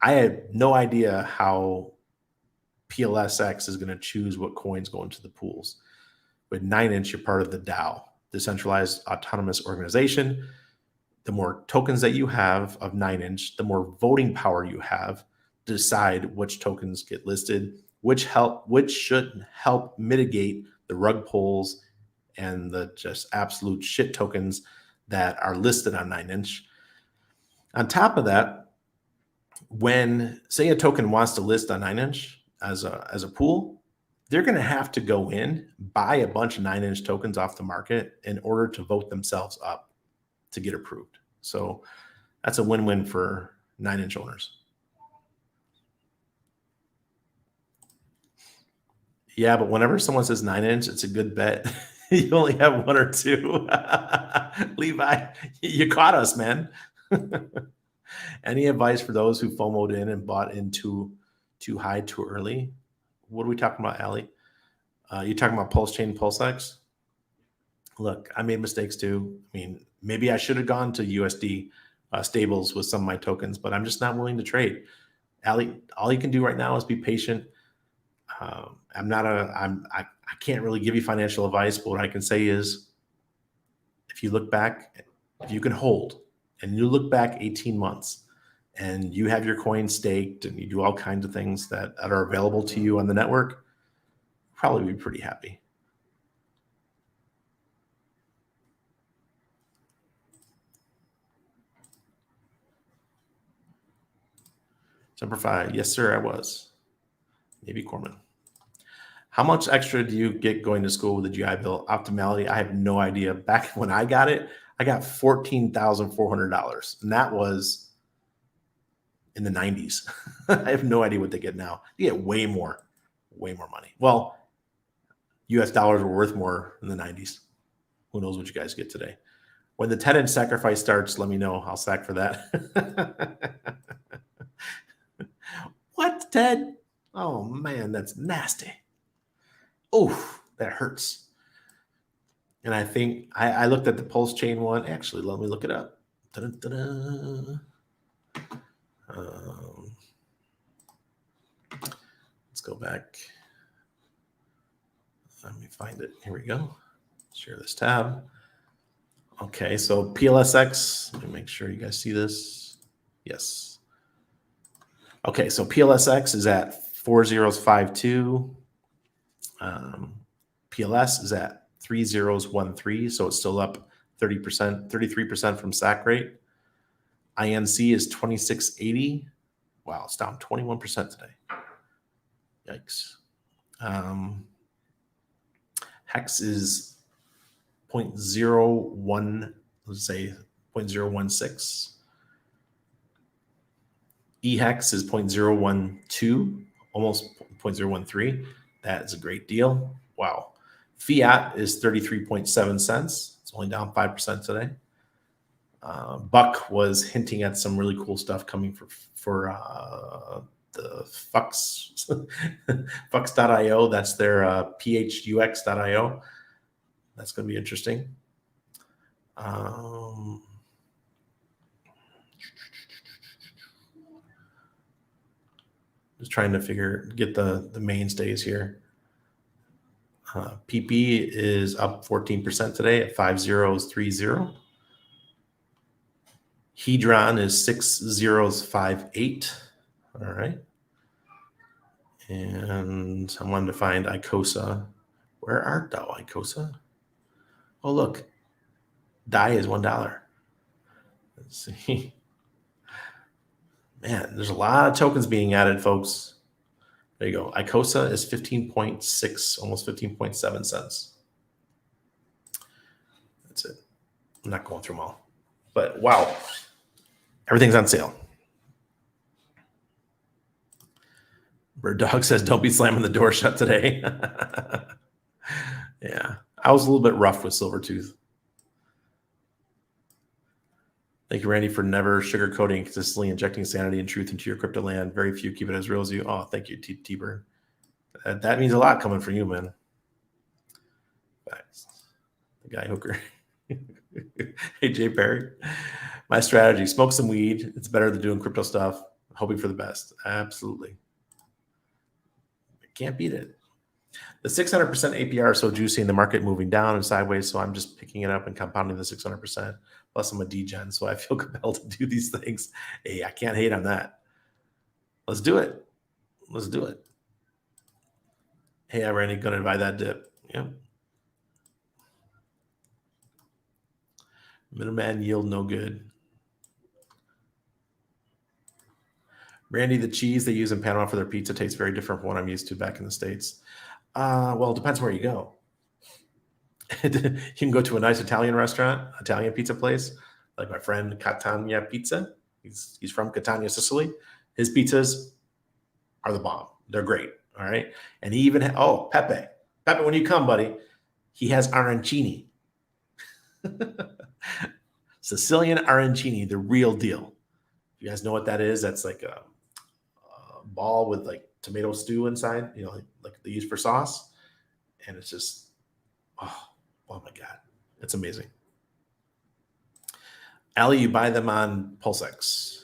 I had no idea how PLSX is going to choose what coins go into the pools. With 9-inch, you're part of the DAO, Decentralized Autonomous Organization. The more tokens that you have of 9-inch, the more voting power you have to decide which tokens get listed, which should help mitigate the rug pulls and the just absolute shit tokens that are listed on 9-inch. On top of that, when, say, a token wants to list on 9-inch as a pool, they're going to have to go in, buy a bunch of 9-inch tokens off the market in order to vote themselves up to get approved. So that's a win-win for 9-inch owners. Yeah, but whenever someone says 9-inch, it's a good bet. You only have one or two. Levi, you caught us, man. Any advice for those who FOMO'd in and bought in too high, too early? What are we talking about, Ali? You talking about Pulsechain, Pulsex? Look, I made mistakes too. I mean, maybe I should have gone to USD stables with some of my tokens, but I'm just not willing to trade. Ali, all you can do right now is be patient. I can't really give you financial advice, but what I can say is, if you look back, if you can hold, and you look back 18 months, and you have your coin staked, and you do all kinds of things that are available to you on the network, you'll probably be pretty happy. Semper Fi, yes, sir, I was. Maybe Corman. How much extra do you get going to school with the GI Bill? Optimality, I have no idea. Back when I got it, I got $14,400, and that was in the 90s. I have no idea what they get now. You get way more money. Well, US dollars were worth more in the 90s. Who knows what you guys get today? When the 10-inch sacrifice starts, let me know. I'll sack for that. What, Ted? Oh, man, that's nasty. Oh, that hurts. And I think I looked at the Pulsechain one. Actually, let me look it up. Let's go back. Let me find it. Here we go. Share this tab. Okay, so PLSX. Let me make sure you guys see this. Yes. Okay, so PLSX is at 4052. PLS is at 3013, so it's still up 30%, 33% from SAC rate. INC is 2680. Wow, it's down 21% today. Yikes. Hex is 0.01, let's say 0.016. EHEX is 0.012, almost 0.013. That is a great deal. Wow. Fiat is 33.7 cents. It's only down 5% today. Buck was hinting at some really cool stuff coming for the Fux, Fux.io. That's their phux.io. That's going to be interesting. Just trying to get the mainstays here. PP is up 14% today at 5030. Hedron is 6058. All right. And I wanted to find Icosa. Where art thou, Icosa? Oh, look. DAI is $1. Let's see. Man, there's a lot of tokens being added, folks. There you go. Icosa is 15.6, almost 15.7 cents. That's it. I'm not going through them all. But wow, everything's on sale. Bird Dog says, don't be slamming the door shut today. Yeah, I was a little bit rough with Silvertooth. Thank you, Randy, for never sugarcoating, consistently injecting sanity and truth into your crypto land. Very few keep it as real as you. Oh, thank you, T-Bird. That means a lot coming from you, man. Thanks. The guy hooker. Hey, Jay Perry. My strategy, smoke some weed. It's better than doing crypto stuff. Hoping for the best. Absolutely. Can't beat it. The 600% APR is so juicy in the market moving down and sideways, so I'm just picking it up and compounding the 600%. Plus, I'm a degen, so I feel compelled to do these things. Hey, I can't hate on that. Let's do it. Let's do it. Hey, I'm Randy, going to buy that dip. Yep. Middleman yield no good. Randy, the cheese they use in Panama for their pizza tastes very different from what I'm used to back in the States. Well, it depends where you go. You can go to a nice Italian restaurant, Italian pizza place, like my friend Catania Pizza. He's from Catania, Sicily. His pizzas are the bomb. They're great. All right. And he even Pepe, when you come, buddy, he has arancini. Sicilian arancini, the real deal. You guys know what that is? That's like a ball with like tomato stew inside, like they use for sauce. And it's just, oh my God, it's amazing. Ali, you buy them on Pulsex.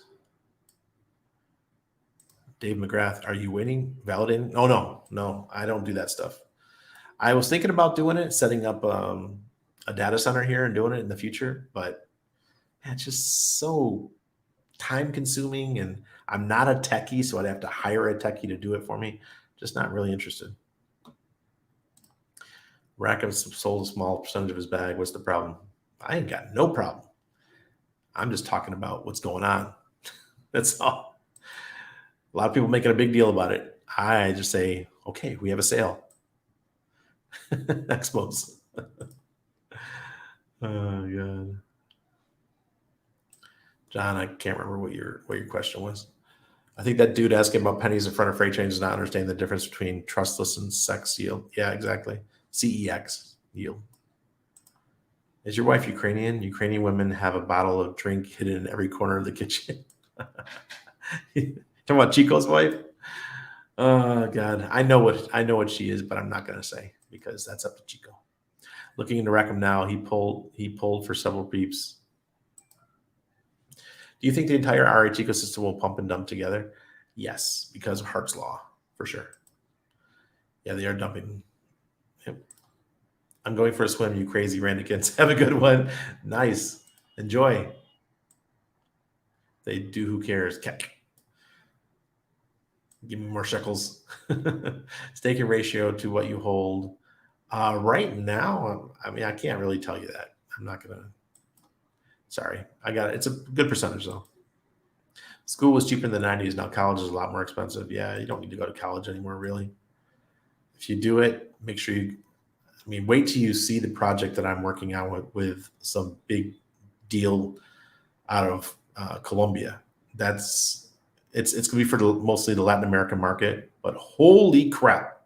Dave McGrath, are you waiting? Validating? Oh, no, I don't do that stuff. I was thinking about doing it, setting up a data center here and doing it in the future, but it's just so time consuming, and I'm not a techie, so I'd have to hire a techie to do it for me. Just not really interested. Rackham sold a small percentage of his bag. What's the problem? I ain't got no problem. I'm just talking about what's going on. That's all. A lot of people making a big deal about it. I just say, okay, we have a sale. Expos. Oh god. John, I can't remember what your question was. I think that dude asking about pennies in front of freight trains does not understand the difference between trustless and sex yield. Yeah, exactly. CEX yield. Is your wife Ukrainian? Ukrainian women have a bottle of drink hidden in every corner of the kitchen. Talking about Chico's wife? Oh God, I know what she is, but I'm not gonna say because that's up to Chico. Looking into Rackham now, he pulled for several beeps. Do you think the entire RH ecosystem will pump and dump together? Yes, because of Hart's Law, for sure. Yeah, they are dumping. Yep. I'm going for a swim, you crazy randikins. Have a good one. Nice. Enjoy. They do, who cares? Give me more shekels. Staking ratio to what you hold. Right now, I mean, I can't really tell you that. I'm not going to. Sorry. I got it. It's a good percentage, though. School was cheap in the 90s. Now college is a lot more expensive. Yeah, you don't need to go to college anymore, really. If you do it, make sure you, I mean, wait till you see the project that I'm working on with some big deal out of Colombia. It's going to be for mostly the Latin American market, but holy crap.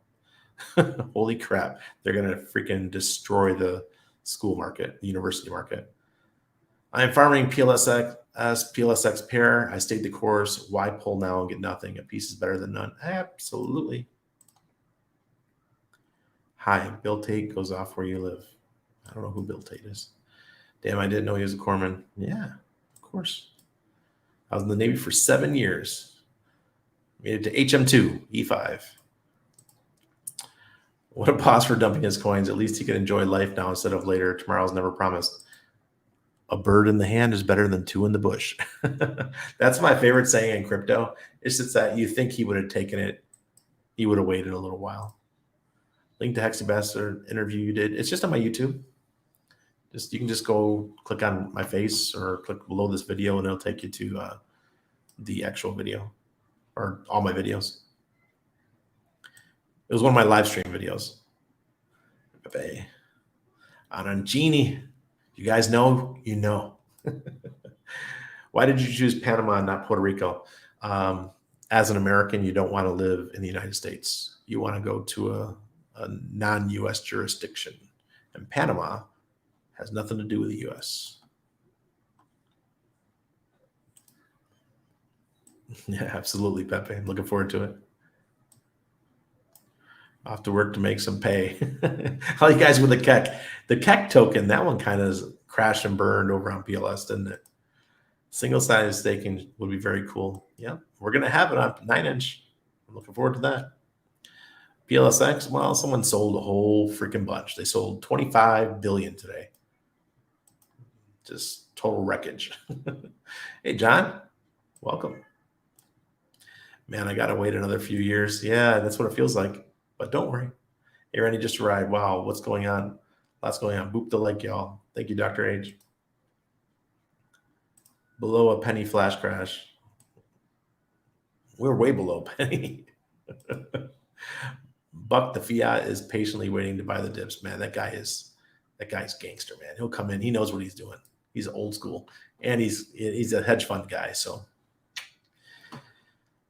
Holy crap. They're going to freaking destroy the school market, the university market. I'm farming PLSX pair. I stayed the course. Why pull now and get nothing? A piece is better than none. Absolutely. Hi, Bill Tate goes off where you live. I don't know who Bill Tate is. Damn, I didn't know he was a corpsman. Yeah, of course. I was in the Navy for 7 years. Made it to HM2, E5. What a boss for dumping his coins. At least he can enjoy life now instead of later. Tomorrow's never promised. A bird in the hand is better than two in the bush. That's my favorite saying in crypto. It's just that you think he would have taken it. He would have waited a little while. Link to Hexabastard interview you did. It's just on my YouTube. You can just go click on my face or click below this video and it'll take you to the actual video or all my videos. It was one of my live stream videos. Arancini. You guys know, you know. Why did you choose Panama and not Puerto Rico? As an American, you don't want to live in the United States. You want to go to a non-U.S. jurisdiction. And Panama has nothing to do with the U.S. Yeah, absolutely, Pepe. Looking forward to it. Off to work to make some pay. How you guys with the KEK? The KEK token, that one kind of crashed and burned over on PLS, didn't it? Single-sided staking would be very cool. Yeah, we're going to have it on 9-inch. I'm looking forward to that. PLSX, well, someone sold a whole freaking bunch. They sold 25 billion today. Just total wreckage. Hey, John, welcome. Man, I got to wait another few years. Yeah, that's what it feels like. But don't worry. Hey, Randy just arrived. Wow, what's going on? Lots going on. Boop the like, y'all. Thank you, Dr. H. Below a penny flash crash. We're way below penny. Buck the fiat is patiently waiting to buy the dips. Man, that guy's gangster, man. He'll come in. He knows what he's doing. He's old school. And he's a hedge fund guy. So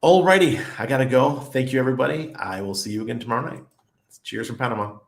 alrighty, I gotta go. Thank you, everybody. I will see you again tomorrow night. Cheers from Panama.